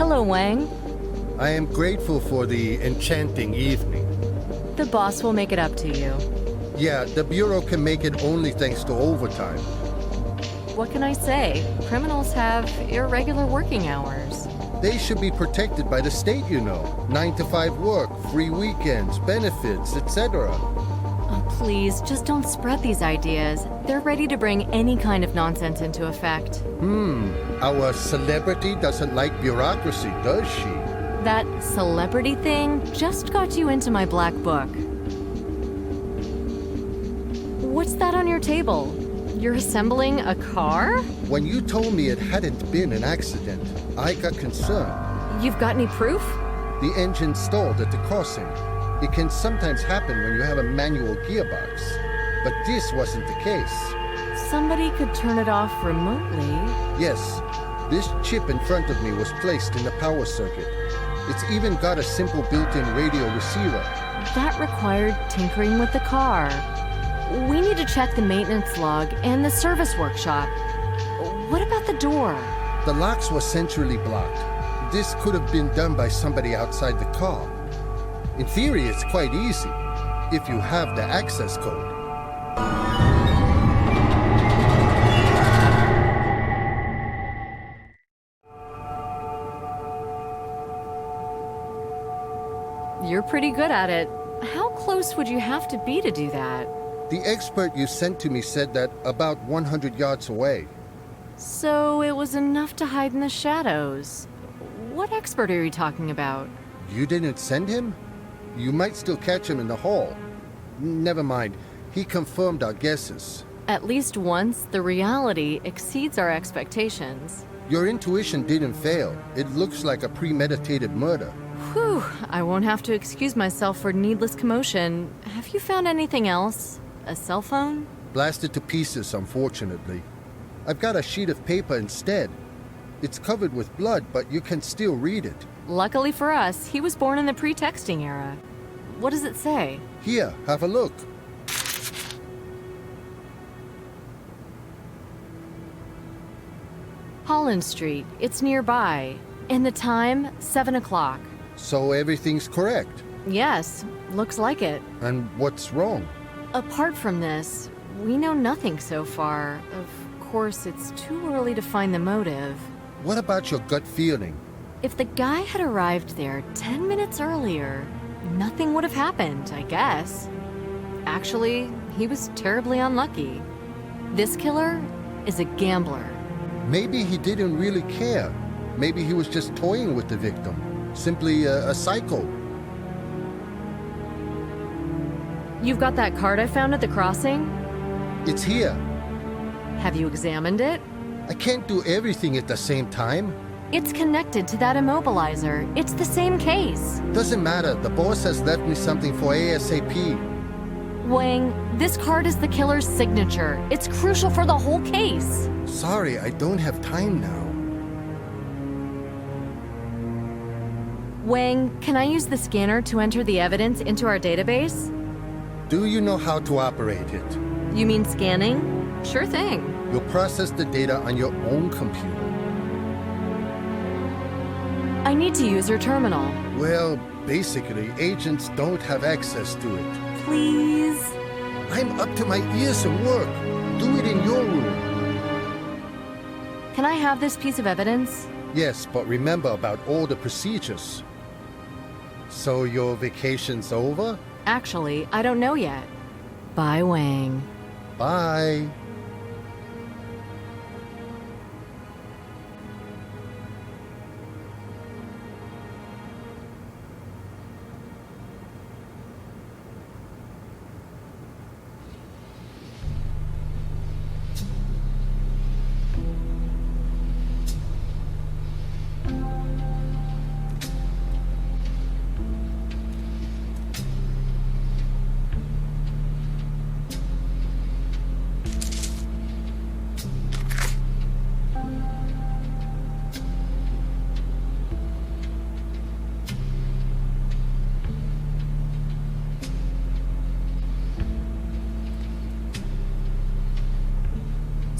Hello, Wang. I am grateful for the enchanting evening. The boss will make it up to you. Yeah, the Bureau can make it only thanks to overtime. What can I say? Criminals have irregular working hours. They should be protected by the state, you know. 9 to 5 work, free weekends, benefits, etc. Oh, please, just don't spread these ideas. They're ready to bring any kind of nonsense into effect. Our celebrity doesn't like bureaucracy, does she? That celebrity thing just got you into my black book. What's that on your table? You're assembling a car? When you told me it hadn't been an accident, I got concerned. You've got any proof? The engine stalled at the crossing. It can sometimes happen when you have a manual gearbox. But this wasn't the case. Somebody could turn it off remotely. Yes, this chip in front of me was placed in the power circuit. It's even got a simple built-in radio receiver. That required tinkering with the car. We need to check the maintenance log and the service workshop. What about the door? The locks were centrally blocked. This could have been done by somebody outside the car. In theory, it's quite easy, if you have the access code. You're pretty good at it. How close would you have to be to do that? The expert you sent to me said that about 100 yards away. So it was enough to hide in the shadows. What expert are you talking about? You didn't send him? You might still catch him in the hall. Never mind. He confirmed our guesses. At least once, the reality exceeds our expectations. Your intuition didn't fail. It looks like a premeditated murder. Whew, I won't have to excuse myself for needless commotion. Have you found anything else? A cell phone? Blasted to pieces, unfortunately. I've got a sheet of paper instead. It's covered with blood, but you can still read it. Luckily for us, he was born in the pre-texting era. What does it say? Here, have a look. Holland Street. It's nearby. And the time, 7 o'clock. So everything's correct. Yes, looks like it. And what's wrong? Apart from this, we know nothing so far. Of course, it's too early to find the motive. What about your gut feeling? If the guy had arrived there 10 minutes earlier, nothing would have happened, I guess. Actually, he was terribly unlucky. This killer is a gambler. Maybe he didn't really care. Maybe he was just toying with the victim. Simply a psycho. You've got that card I found at the crossing? It's here. Have you examined it? I can't do everything at the same time. It's connected to that immobilizer. It's the same case. Doesn't matter. The boss has left me something for ASAP. Wang, this card is the killer's signature. It's crucial for the whole case. Sorry, I don't have time now. Wang, can I use the scanner to enter the evidence into our database? Do you know how to operate it? You mean scanning? Sure thing. You'll process the data on your own computer. I need to use your terminal. Well, basically, agents don't have access to it. Please? I'm up to my ears in work. Do it in your room. Can I have this piece of evidence? Yes, but remember about all the procedures. So your vacation's over? Actually, I don't know yet. Bye, Wang. Bye.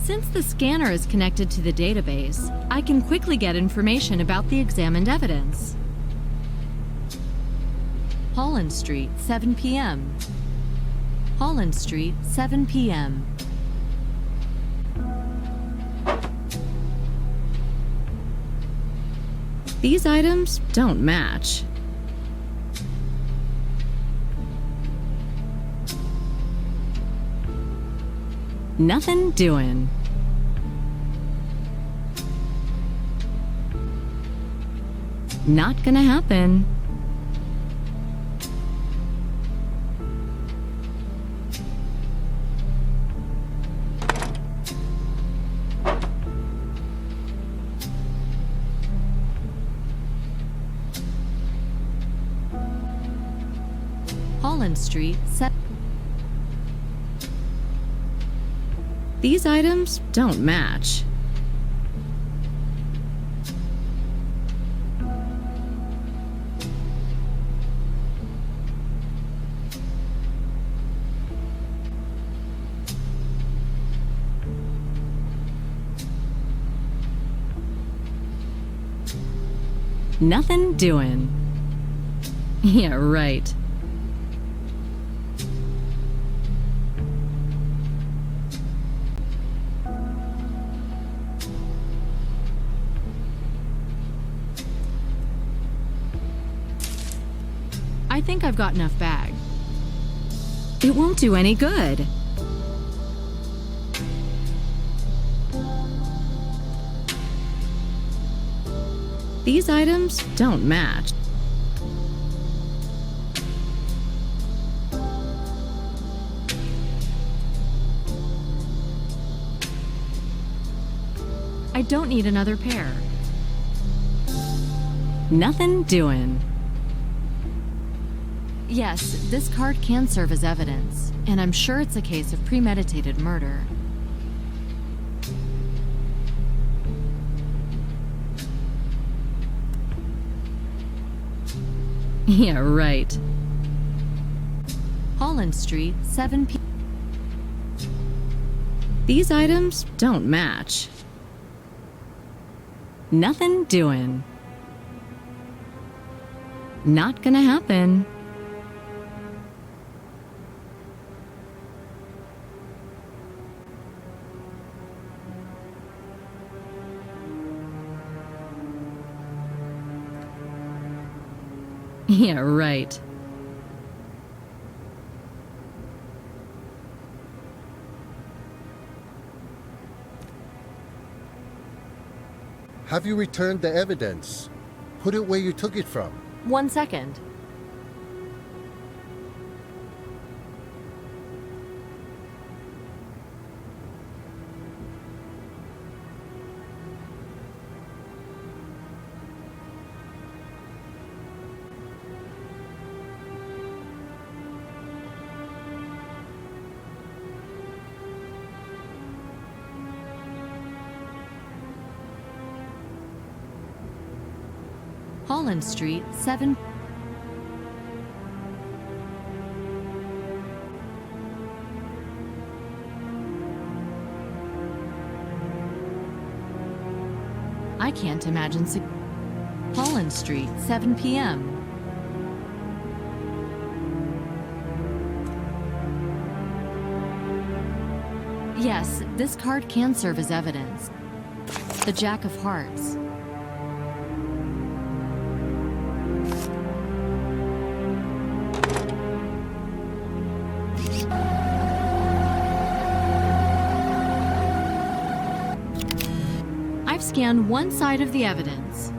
Since the scanner is connected to the database, I can quickly get information about the examined evidence. Holland Street, 7 p.m. Holland Street, 7 p.m. These items don't match. Nothing doing. Not gonna happen. Holland Street, These items don't match. Nothing doing. Yeah, right. I think I've got enough bag. It won't do any good. These items don't match. I don't need another pair. Nothing doing. Yes, this card can serve as evidence, and I'm sure it's a case of premeditated murder. Yeah, right. Holland Street, 7 p.m. These items don't match. Nothing doing. Not gonna happen. Yeah, right. Have you returned the evidence? Put it where you took it from. 1 second. Holland Street, 7. I can't imagine. Holland Street, 7 p.m. Yes, this card can serve as evidence. The Jack of Hearts. I've scanned one side of the evidence.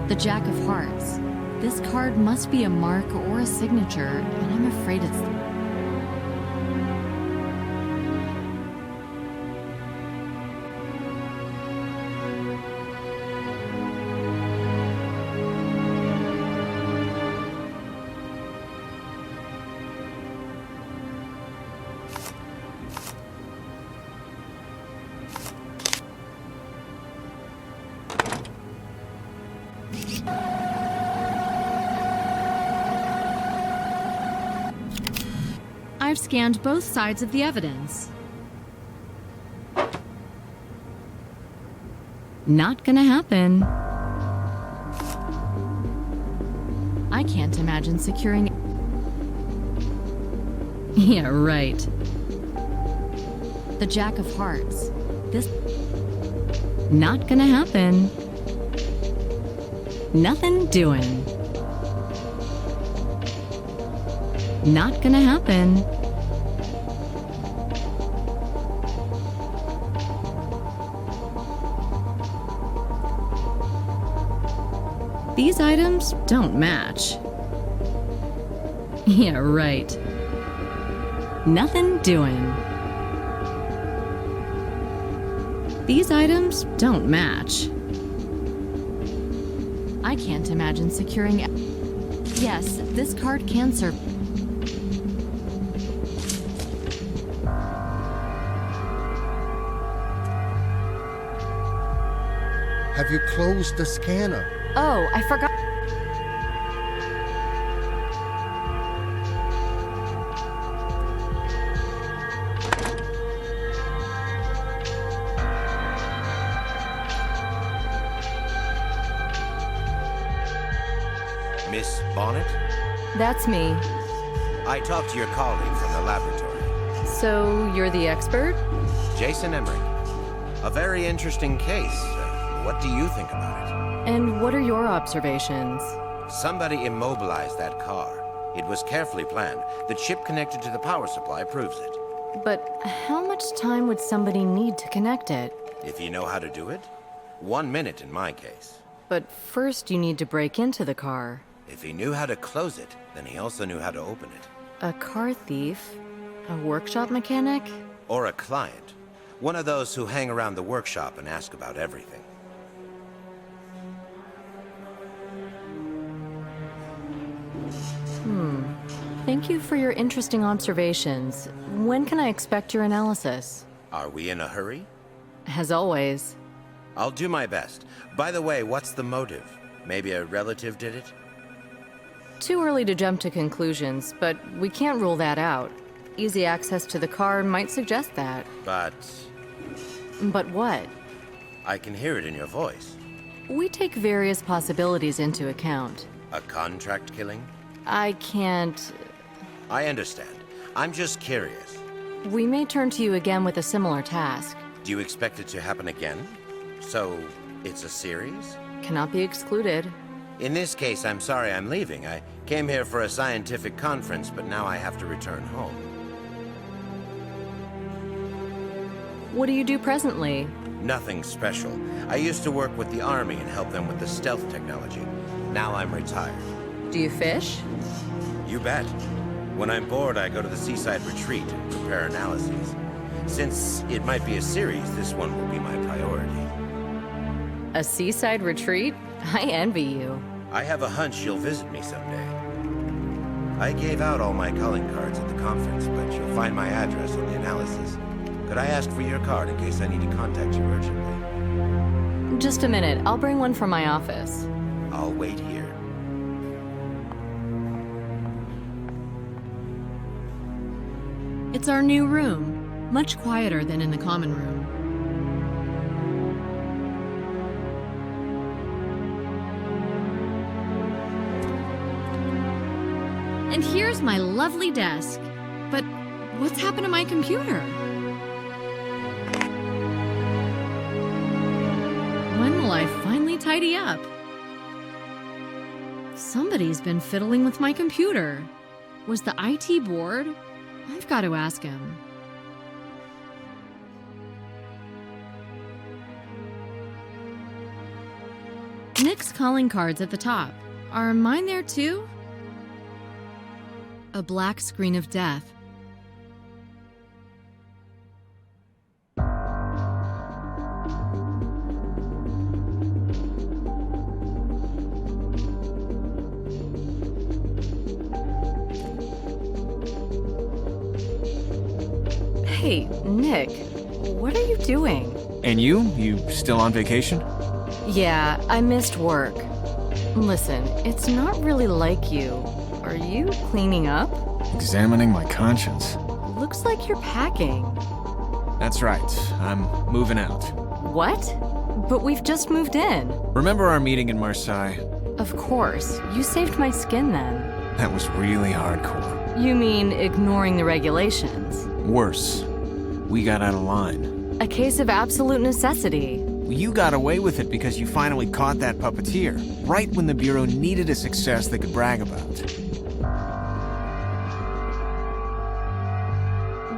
The Jack of Hearts. This card must be a mark or a signature, and I'm afraid it's... I've scanned both sides of the evidence. Not gonna happen. I can't imagine securing... Yeah, right. The Jack of Hearts. This... Not gonna happen. Nothing doing. Not gonna happen. These items don't match. Yeah, right. Nothing doing. These items don't match. I can't imagine securing... Yes, this card can serve... Have you closed the scanner? Oh, I forgot... Miss Bonnet? That's me. I talked to your colleague from the laboratory. So, you're the expert? Jason Emmerich. A very interesting case. What do you think about it? And what are your observations? Somebody immobilized that car. It was carefully planned. The chip connected to the power supply proves it. But how much time would somebody need to connect it? If you know how to do it, 1 minute in my case. But first you need to break into the car. If he knew how to close it, then he also knew how to open it. A car thief? A workshop mechanic? Or a client. One of those who hang around the workshop and ask about everything. Thank you for your interesting observations. When can I expect your analysis? Are we in a hurry? As always. I'll do my best. By the way, what's the motive? Maybe a relative did it? Too early to jump to conclusions, but we can't rule that out. Easy access to the car might suggest that. But But what? I can hear it in your voice. We take various possibilities into account. A contract killing? I can't... I understand. I'm just curious. We may turn to you again with a similar task. Do you expect it to happen again? So, it's a series? Cannot be excluded. In this case, I'm sorry I'm leaving. I came here for a scientific conference, but now I have to return home. What do you do presently? Nothing special. I used to work with the Army and help them with the stealth technology. Now I'm retired. Do you fish? You bet. When I'm bored, I go to the seaside retreat and prepare analyses. Since it might be a series, this one will be my priority. A seaside retreat? I envy you. I have a hunch you'll visit me someday. I gave out all my calling cards at the conference, but you'll find my address on the analysis. Could I ask for your card in case I need to contact you urgently? Just a minute. I'll bring one from my office. I'll wait here. It's our new room. Much quieter than in the common room. And here's my lovely desk. But what's happened to my computer? When will I finally tidy up? Somebody's been fiddling with my computer. Was the IT bored? I've got to ask him. Nick's calling cards at the top. Are mine there too? A black screen of death. Hey, Nick, what are you doing? And you? You still on vacation? Yeah, I missed work. Listen, it's not really like you, or Are you cleaning up? Examining my conscience. Looks like you're packing. That's right. I'm moving out. What? But we've just moved in. Remember our meeting in Marseille? Of course. You saved my skin then. That was really hardcore. You mean ignoring the regulations? Worse. We got out of line. A case of absolute necessity. You got away with it because you finally caught that puppeteer, right when the Bureau needed a success they could brag about.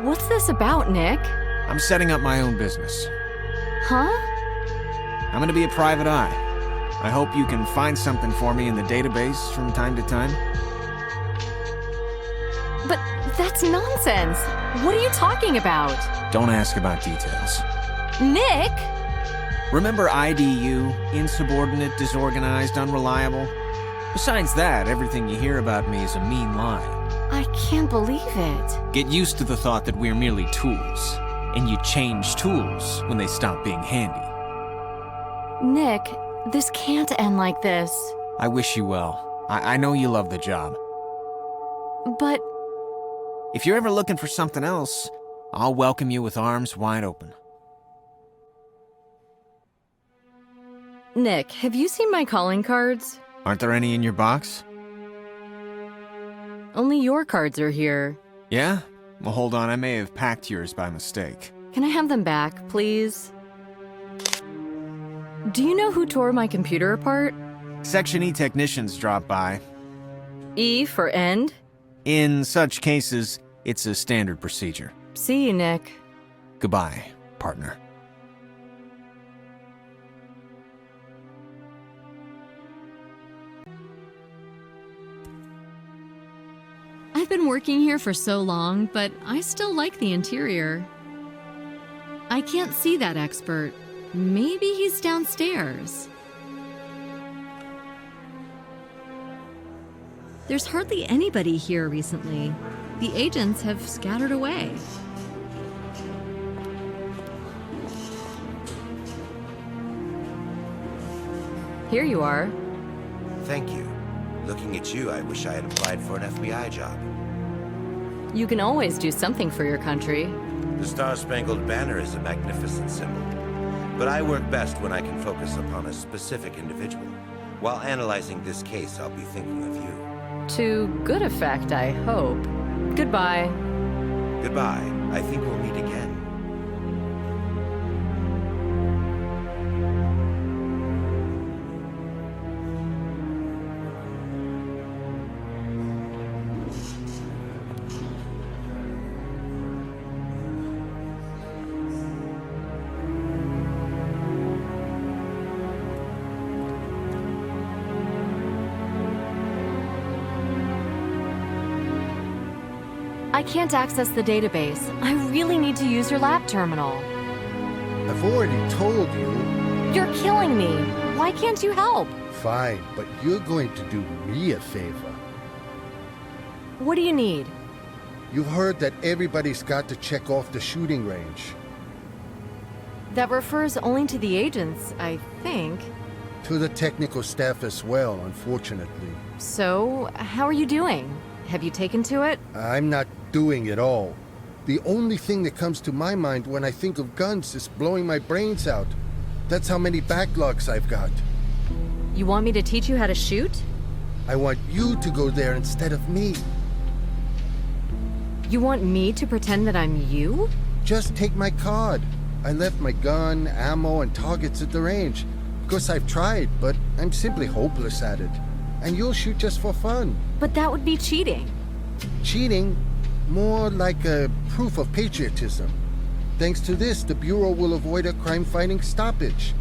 What's this about, Nick? I'm setting up my own business. Huh? I'm gonna be a private eye. I hope you can find something for me in the database from time to time. But that's nonsense. What are you talking about? Don't ask about details. Nick! Remember IDU? Insubordinate, disorganized, unreliable? Besides that, everything you hear about me is a mean lie. I can't believe it. Get used to the thought that we're merely tools, and you change tools when they stop being handy. Nick, this can't end like this. I wish you well. I know you love the job. But If you're ever looking for something else, I'll welcome you with arms wide open. Nick, have you seen my calling cards? Aren't there any in your box? Only your cards are here. Yeah? Well, hold on, I may have packed yours by mistake. Can I have them back, please? Do you know who tore my computer apart? Section E technicians drop by. E for end? In such cases, it's a standard procedure. See you, Nick. Goodbye, partner. I've been working here for so long, but I still like the interior. I can't see that expert. Maybe he's downstairs. There's hardly anybody here recently. The agents have scattered away. Here you are. Thank you. Looking at you, I wish I had applied for an FBI job. You can always do something for your country. The Star-Spangled Banner is a magnificent symbol. But I work best when I can focus upon a specific individual. While analyzing this case, I'll be thinking of you. To good effect, I hope. Goodbye. Goodbye. I think we'll meet again. I can't access the database. I really need to use your lab terminal. I've already told you. You're killing me. Why can't you help? Fine, but you're going to do me a favor. What do you need? You've heard that everybody's got to check off the shooting range. That refers only to the agents, I think. To the technical staff as well, unfortunately. So, how are you doing? Have you taken to it? I'm not doing it all. The only thing that comes to my mind when I think of guns is blowing my brains out. That's how many backlogs I've got. You want me to teach you how to shoot? I want you to go there instead of me. You want me to pretend that I'm you? Just take my card. I left my gun, ammo, and targets at the range. Of course, I've tried, but I'm simply hopeless at it. And you'll shoot just for fun. But that would be cheating. Cheating? More like a proof of patriotism. Thanks to this, the Bureau will avoid a crime-fighting stoppage.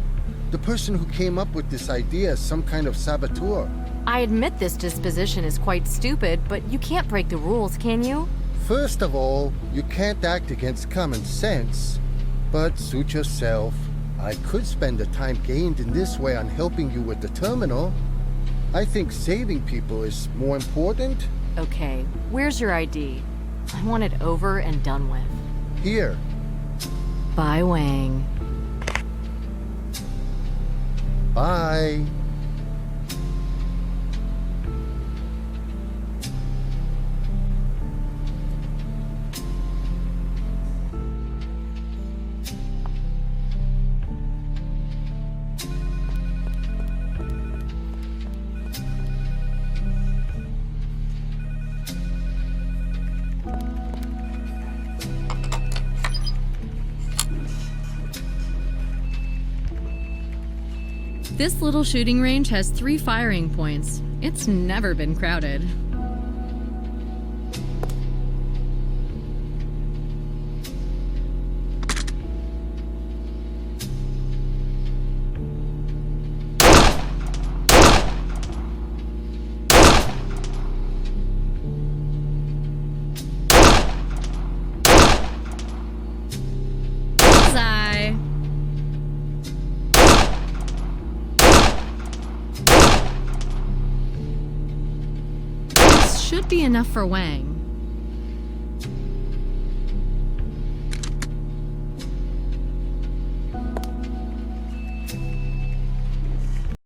The person who came up with this idea is some kind of saboteur. I admit this disposition is quite stupid, but you can't break the rules, can you? First of all, you can't act against common sense. But suit yourself. I could spend the time gained in this way on helping you with the terminal. I think saving people is more important. Okay, where's your ID? I want it over and done with. Here. Bye, Wang. Bye. This little shooting range has 3 firing points. It's never been crowded. Bullseye. This should be enough for Wang.